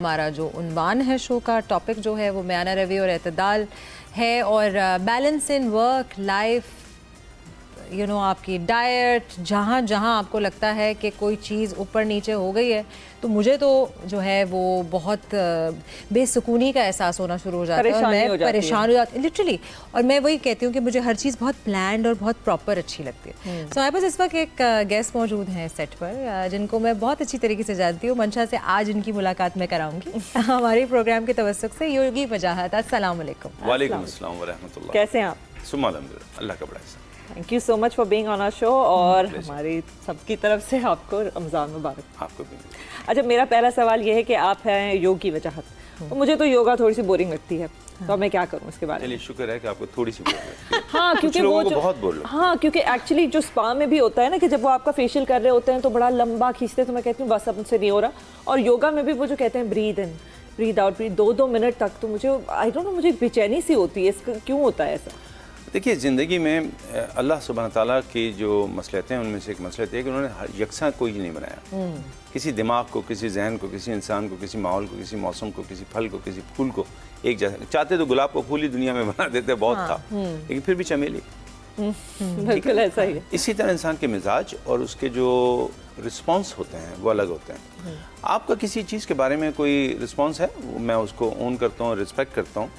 हमारा जो उन्वान है शो का टॉपिक जो है वो म्याना रवि और एतदाल है और बैलेंस इन वर्क लाइफ आपकी डाइट जहाँ जहाँ आपको लगता है कि कोई चीज़ ऊपर नीचे हो गई है तो मुझे तो जो है वो बहुत बेसुकूनी का एहसास होना शुरू हो जाता है और मैं परेशान हो जाती लिटरली। और मैं वही कहती हूँ कि मुझे हर चीज़ बहुत प्लान्ड और बहुत प्रॉपर अच्छी लगती है। सो हमारे पास इस वक्त एक गेस्ट मौजूद हैं सेट पर जिनको मैं बहुत अच्छी तरीके से जानती हूँ। मंशा से आज इनकी मुलाकात मैं कराऊंगी हमारे प्रोग्राम के तवस्सुक से। योगी वजाहत, अस्सलाम वालेकुम। वालेकुम अस्सलाम व रहमतुल्लाह। कैसे हैं आप? सुम्मा अल्हम्दुलिल्लाह, अल्लाह का बड़ा एहसान। Thank you so much for being on our show और हमारी सबकी तरफ से आपको रमज़ान मुबारक। आपको भी। अच्छा, मेरा पहला सवाल ये है कि आप हैं योगी वजाहत, तो मुझे तो योगा थोड़ी सी बोरिंग लगती है, तो मैं क्या करूं इसके बारे में? चलिए, शुक्र है कि आपको थोड़ी सी बोल लगती है। हाँ, क्योंकि वो जो बहुत बोल हाँ, क्योंकि एक्चुअली जो स्पा में भी होता है ना कि जब वो आपका फेशियल कर रहे होते हैं तो बड़ा लंबा खींचते हैं, तो मैं कहती हूँ बस अब मुझसे नहीं हो रहा। और योगा में भी वो जो कहते हैं breathe in breathe out, breathe 2-2 minute तक, तो मुझे आई डोंट नो, मुझे बेचैनी सी होती है। इसका क्यों होता है ऐसा? देखिए, ज़िंदगी में अल्लाह सुब्हान ताला की जो मसलहतें हैं उनमें से एक मसलहत है कि उन्होंने यकसा कोई नहीं बनाया। किसी दिमाग को, किसी जहन को, किसी इंसान को, किसी माहौल को, किसी मौसम को, किसी फल को, किसी फूल को एक जैसा चाहते तो गुलाब को फूल ही दुनिया में बना देते, बहुत था, लेकिन फिर भी चमेली। बिल्कुल ऐसा ही है। इसी तरह इंसान के मिजाज और उसके जो रिस्पॉन्स होते हैं वो अलग होते हैं। आपका किसी चीज़ के बारे में कोई रिस्पॉन्स है, मैं उसको ओन करता हूँ, रिस्पेक्ट करता हूँ।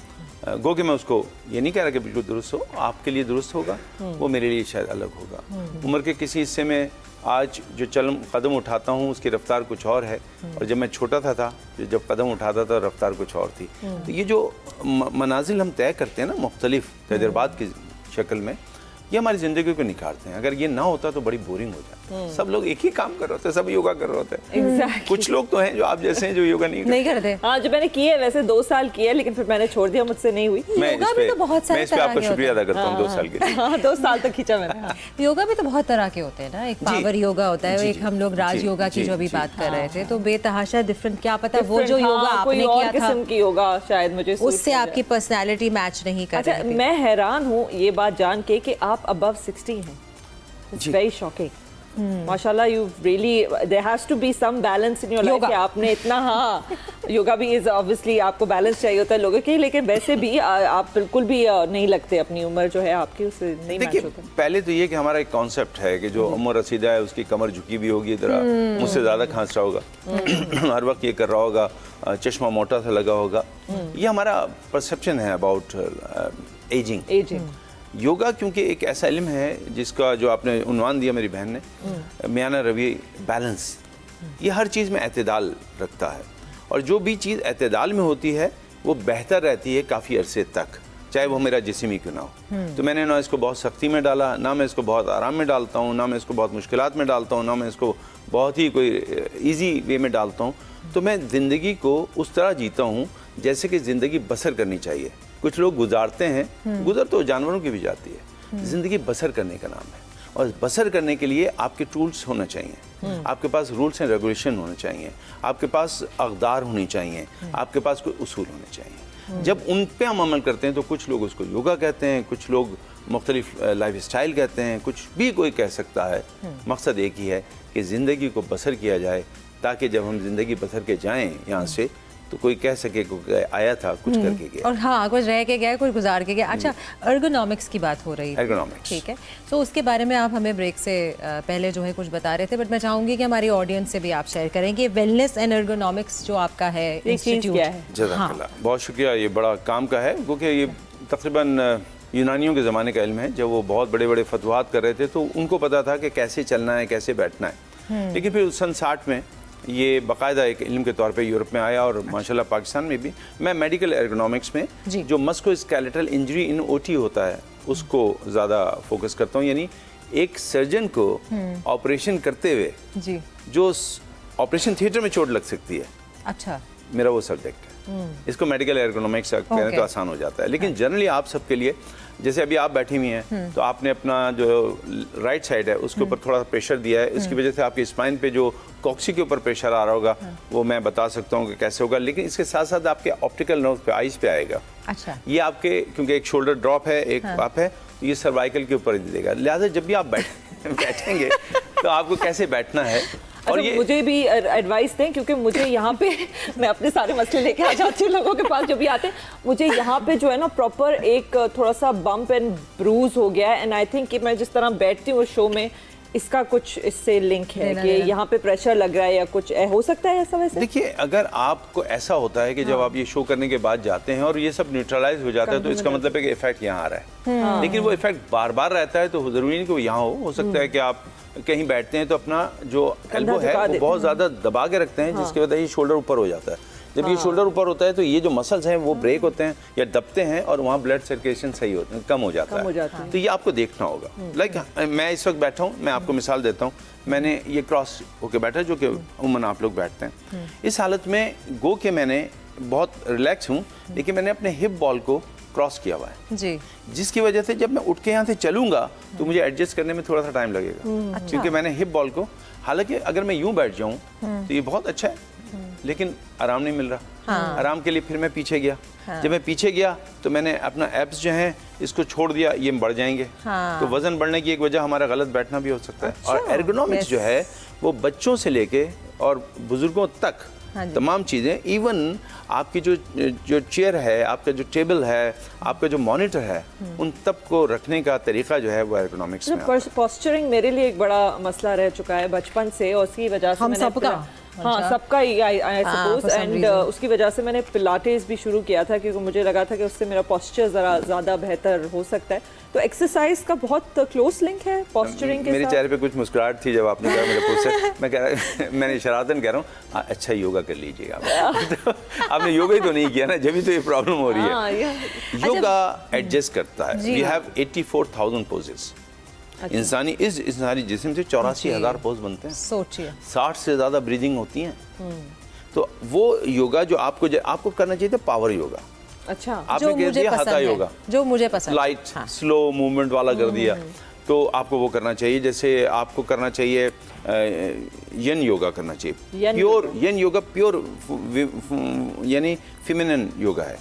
गो कि मैं उसको ये नहीं कह रहा कि बिल्कुल दुरुस्त हो, आपके लिए दुरुस्त होगा, वो मेरे लिए शायद अलग होगा। उम्र के किसी हिस्से में आज जो कदम उठाता हूँ उसकी रफ्तार कुछ और है, और जब मैं छोटा था जब कदम उठाता था रफ्तार कुछ और थी। तो ये जो मनाजिल हम तय करते हैं ना मुख्तलिफ तजर्बात की शक्ल में, ये हमारी ज़िंदगी को निखारते हैं। अगर ये ना होता तो बड़ी बोरिंग हो जाती। सब लोग एक ही काम कर रहे होते हैं, सब योगा कर रहे होते हैं। Exactly. कुछ लोग तो हैं जो आप जैसे हैं जो योगा नहीं करते। हाँ, जो मैंने किए वैसे 2 साल किए, लेकिन फिर मैंने छोड़ दिया, मुझसे नहीं हुई। योगा भी तो बहुत सारे मैं आपका शुक्रिया अदा करता हूँ 2 साल के लिए। हाँ, 2 साल तक खींचा मैंने। योगा भी तो बहुत तरह के होते हैं ना, एक पावर योगा होता है, एक हम लोग राज योगा की जो अभी बात कर रहे थे, तो बेतहाशा डिफरेंट। क्या पता वो जो योगा आपने किया था किस्म की योगा शायद मुझे उससे आपकी पर्सनालिटी मैच नहीं कर रही थी। मैं हैरान हूँ ये बात जान के कि आप अबव 60 हैं। It's very shocking. माशाल्लाह, you really there has to be some balance in your life कि आपने इतना, हाँ, योगा भी is obviously आपको बैलेंस चाहिए होता है लोगों के, लेकिन वैसे भी आप बिल्कुल भी नहीं लगते, अपनी उम्र जो है आपकी उससे नहीं मैच होता। पहले तो ये कि हमारा एक कॉन्सेप्ट है कि जो उम्र रसीदा है उसकी कमर झुकी भी होगी, जरा मुझसे ज़्यादा खांस रहा होगा, हर वक्त ये कर रहा होगा, चश्मा मोटा सा लगा होगा। ये हमारा परसेप्शन है अबाउट एजिंग। योगा क्योंकि एक ऐसा इल्म है जिसका जो आपने उन्वान दिया मेरी बहन ने, म्याना रवि, बैलेंस, ये हर चीज़ में एतदाल रखता है, और जो भी चीज़ एतदाल में होती है वो बेहतर रहती है काफ़ी अरसे तक, चाहे वो मेरा जिस्म ही क्यों ना हो। तो मैंने ना इसको बहुत सख्ती में डाला, ना मैं इसको बहुत आराम में डालता हूँ, ना मैं इसको बहुत मुश्किलात में डालता हूँ, ना मैं इसको बहुत ही कोई ईजी वे में डालता हूँ। तो मैं ज़िंदगी को उस तरह जीता हूँ जैसे कि ज़िंदगी बसर करनी चाहिए। कुछ लोग गुजारते हैं, गुजर तो जानवरों की भी जाती है, ज़िंदगी बसर करने का नाम है, और बसर करने के लिए आपके टूल्स होने चाहिए, आपके पास रूल्स एंड रेगुलेशन होने चाहिए, आपके पास अक़दार होनी चाहिए, आपके पास कोई उसूल होने चाहिए। जब उन पे हम अमल करते हैं तो कुछ लोग उसको योगा कहते हैं, कुछ लोग मुख्तलिफ लाइफ स्टाइल कहते हैं, कुछ भी कोई कह सकता है। मकसद एक ही है कि ज़िंदगी को बसर किया जाए, ताकि जब हम ज़िंदगी बसर के जाएँ यहाँ से तो कोई कह सके कोई आया था कुछ करके गया, और हाँ, कुछ रह के गया, कुछ गुजार के गया। अच्छा, एर्गोनॉमिक्स की बात हो रही है, एर्गोनॉमिक्स, ठीक है, तो उसके बारे में आप हमें ब्रेक से पहले जो है कुछ बता रहे थे, बट मैं चाहूँगी कि हमारी ऑडियंस से भी आप शेयर करें कि वेलनेस एंड एर्गोनॉमिक्स जो आपका है इंस्टीट्यूट है। जज़ाकल्लाह, बहुत शुक्रिया, ये बड़ा काम का है, क्योंकि ये तकरीबन यूनानियों के ज़माने का इल्म है। जब वो बहुत बड़े बड़े फतवात कर रहे थे तो उनको पता था कि कैसे चलना है, कैसे बैठना है, लेकिन फिर सन 60 में ये बाकायदा एक इल्म के तौर पे यूरोप में आया, और माशाल्लाह पाकिस्तान में भी। मैं मेडिकल एर्गोनॉमिक्स में जो मस्कुलोस्केलेटल इंजरी इन ओटी होता है उसको ज़्यादा फोकस करता हूँ, यानी एक सर्जन को ऑपरेशन करते हुए जो ऑपरेशन थिएटर में चोट लग सकती है, अच्छा, मेरा वो सब्जेक्ट है। इसको मेडिकल एर्गोनॉमिक्स कहने तो आसान हो जाता है, लेकिन जनरली आप सबके लिए, जैसे अभी आप बैठी हुई हैं तो आपने अपना जो राइट साइड है उसके ऊपर थोड़ा प्रेशर दिया है, इसकी वजह से आपकी स्पाइन पे जो कॉक्सी के ऊपर प्रेशर आ रहा होगा वो मैं बता सकता हूँ कि कैसे होगा, लेकिन इसके साथ साथ आपके ऑप्टिकल नर्व पे, आइज पे आएगा। अच्छा, ये आपके, क्योंकि एक शोल्डर ड्रॉप है, एक अप है, तो ये सर्वाइकल के ऊपर ही देगा। लिहाजा जब भी आप बैठेंगे तो आपको कैसे बैठना है और ये मुझे भी एडवाइस दें, क्योंकि मुझे यहाँ पे मैं अपने सारे मसले लेके आ जाती हूँ लोगों के पास जो भी आते हैं। मुझे यहाँ पे जो है ना प्रॉपर एक थोड़ा सा बम्प एंड ब्रूज हो गया है, एंड आई थिंक कि मैं जिस तरह बैठती हूँ शो में इसका कुछ इससे लिंक है कि यहाँ पे प्रेशर लग रहा है या कुछ हो सकता है ऐसा। वैसे देखिए, अगर आपको ऐसा होता है कि जब आप ये शो करने के बाद जाते हैं और ये सब न्यूट्रलाइज हो जाता है, तो इसका मतलब है कि इफेक्ट यहाँ आ रहा है। लेकिन वो इफेक्ट बार बार रहता है, तो जरूरी नहीं कि वो यहाँ हो सकता है कि आप कहीं बैठते हैं तो अपना जो एल्बो है वो बहुत ज्यादा दबा के रखते हैं, जिसकी वजह से शोल्डर ऊपर हो जाता है। जब ये शोल्डर ऊपर होता है तो ये जो मसल्स हैं वो ब्रेक होते हैं या दबते हैं और वहाँ ब्लड सर्कुलेशन सही होता है, कम हो जाता है। तो ये आपको देखना होगा। लाइक मैं इस वक्त बैठा हूँ, मैं आपको मिसाल देता हूँ, मैंने ये क्रॉस होके बैठा, जो कि उमन आप लोग बैठते हैं। इस हालत में गो के मैंने बहुत रिलैक्स हूँ, लेकिन मैंने अपने हिप बॉल को क्रॉस किया हुआ है जी, जिसकी वजह से जब मैं उठ के यहाँ से चलूंगा तो मुझे एडजस्ट करने में थोड़ा सा टाइम लगेगा, क्योंकि मैंने हिप बॉल को, हालांकि अगर मैं यूं बैठ जाऊं तो ये बहुत अच्छा है, लेकिन आराम नहीं मिल रहा। आराम के लिए फिर मैं पीछे गया। जब मैं पीछे गया तो मैंने अपना एब्स जो हैं इसको छोड़ दिया, ये बढ़ जाएंगे। तो वजन बढ़ने की एक वजह हमारा गलत बैठना भी हो सकता है। और एर्गोनॉमिक्स जो है वो बच्चों से लेके और बुजुर्गों तक तमाम चीज़ें, इवन आपकी जो चेयर है, आपका जो टेबल है, आपका जो मॉनिटर है, उन तब को रखने का तरीका जो है वो एर्गोनॉमिक्स में। पोस्चरिंग मेरे लिए एक बड़ा मसला रह चुका है बचपन से, और उसकी वजह से मैंने सबका ही आई सपोज, एंड उसकी वजह से मैंने पिलाटेस भी शुरू किया था, क्योंकि मुझे लगा था कि उससे मेरा पोस्चर ज़रा ज़्यादा बेहतर हो सकता है। तो एक्सरसाइज का बहुत क्लोज लिंक है पोस्चरिंग के साथ। मेरे चेहरे पे कुछ मुस्कुराहट थी जब आपने कहा मेरे पोस्चर। मैं कह रहा, मैंने शरारतन कह रहा हूँ, अच्छा योगा कर लीजिएगा। तो आपने योगा ही तो नहीं किया ना, जब ही तो ये प्रॉब्लम हो रही है। योगा एडजस्ट करता है। We have 84,000 poses. इंसानी जिस्म से 84,000 पोज बनते हैं। सोचिए, 60 से ज्यादा ब्रीदिंग होती हैं। तो वो योगा जो आपको करना चाहिए था, पावर योगा। अच्छा, आपने कह दिया हाथा योगा, जो मुझे पसंद, लाइट स्लो मूवमेंट वाला कर दिया, तो आपको वो करना चाहिए। जैसे आपको करना चाहिए यन योगा करना चाहिए, प्योर यन योगा, प्योर यानी फेमिनिन योगा है।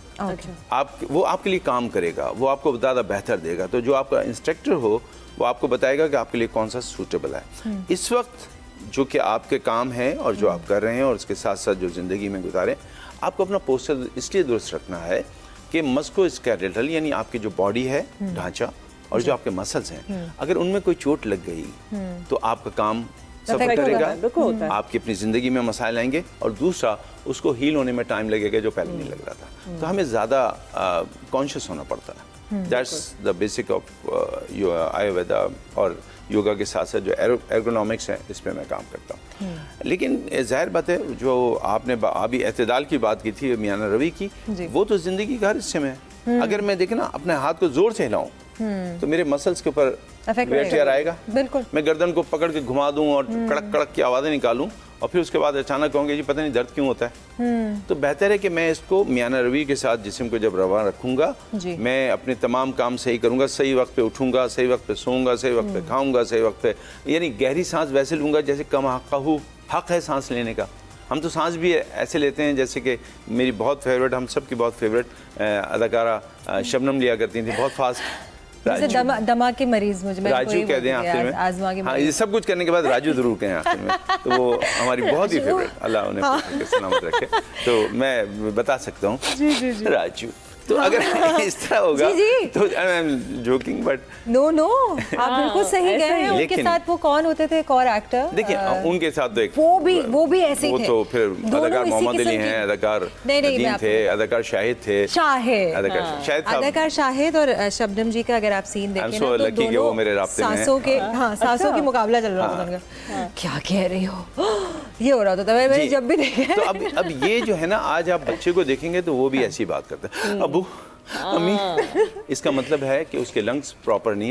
वो आपके लिए काम करेगा, वो आपको ज़्यादा बेहतर देगा। तो जो आपका इंस्ट्रक्टर हो वो आपको बताएगा कि आपके लिए कौन सा सूटेबल है। इस वक्त जो कि आपके काम है और जो आप कर रहे हैं, और उसके साथ साथ जो ज़िंदगी में गुजारें, आपको अपना पोस्चर इसलिए दुरुस्त रखना है कि मस्कुलोस्केलेटल यानी आपकी जो बॉडी है, ढांचा, और जो आपके मसल्स हैं, अगर उनमें कोई चोट लग गई तो आपका काम सफर करेगा, आपकी अपनी ज़िंदगी में मसाइल आएंगे, और दूसरा उसको हील होने में टाइम लगेगा जो पहले नहीं लग रहा था। तो हमें ज़्यादा कॉन्शियस होना पड़ता है। That's the basic of Ayurveda, और योगा के साथ साथ जो एर्गोनॉमिक्स है इस पे मैं काम करता हूँ। लेकिन जाहिर बात है, जो आपने अभी एतदाल की बात की थी मियाना रवि की, वो तो ज़िंदगी का हर हिस्से में है। अगर मैं देखे ना अपने हाथ को जोर से हिलाऊं तो मेरे मसल्स के ऊपर वेट आएगा। बिल्कुल, मैं गर्दन को पकड़ के घुमा दूं और कड़क कड़क की आवाज़ें निकालूं, और फिर उसके बाद अचानक कहूँगे जी पता नहीं दर्द क्यों होता है। तो बेहतर है कि मैं इसको मियाना रवि के साथ जिस्म को जब रवा रखूँगा, मैं अपने तमाम काम सही करूँगा, सही वक्त पे उठूँगा, सही वक्त पे सोऊंगा, सही वक्त पे खाऊँगा, सही वक्त पे, यानी गहरी सांस वैसे लूँगा जैसे कम हक है सांस लेने का। हम तो सांस भी ऐसे लेते हैं जैसे कि मेरी बहुत फेवरेट, हम सब की बहुत फेवरेट अदाकारा शबनम लिया करती थी, बहुत फास्ट। दमा के मरीज मुझे राजू कह दें आखिर में, हाँ, ये सब कुछ करने के बाद राजू जरूर कहें आखिर में, तो वो हमारी बहुत ही फेवरेट, अल्लाह उन्हें सलामत रखे। तो मैं बता सकता हूँ राजू। तो अगर इस तरह होगा तो I am joking, but no आप बिल्कुल सही कह रहे हैं। उनके साथ वो कौन होते थे, एक और एक्टर? देखिए उनके साथ तो एक वो भी ऐसे ही थे। वो तो फिर अदाकार मोहम्मद अली हैं, अदाकार नदीम थे, अदाकार शाहिद थे, अदाकार शाहिद और शबनम जी का अगर आप सीन देखें ना, तो दोनों मेरे राब्ते में सांसों की मुकाबला चल रहा था उनका। क्या कह रही हो, ये हो रहा था मैंने जब भी देखा। तो अब ये जो है ना, आज आप बच्चे को देखेंगे तो वो भी ऐसी बात करते हैं, अम्मी, इसका मतलब है कि उसके लंग्स प्रॉपर नहीं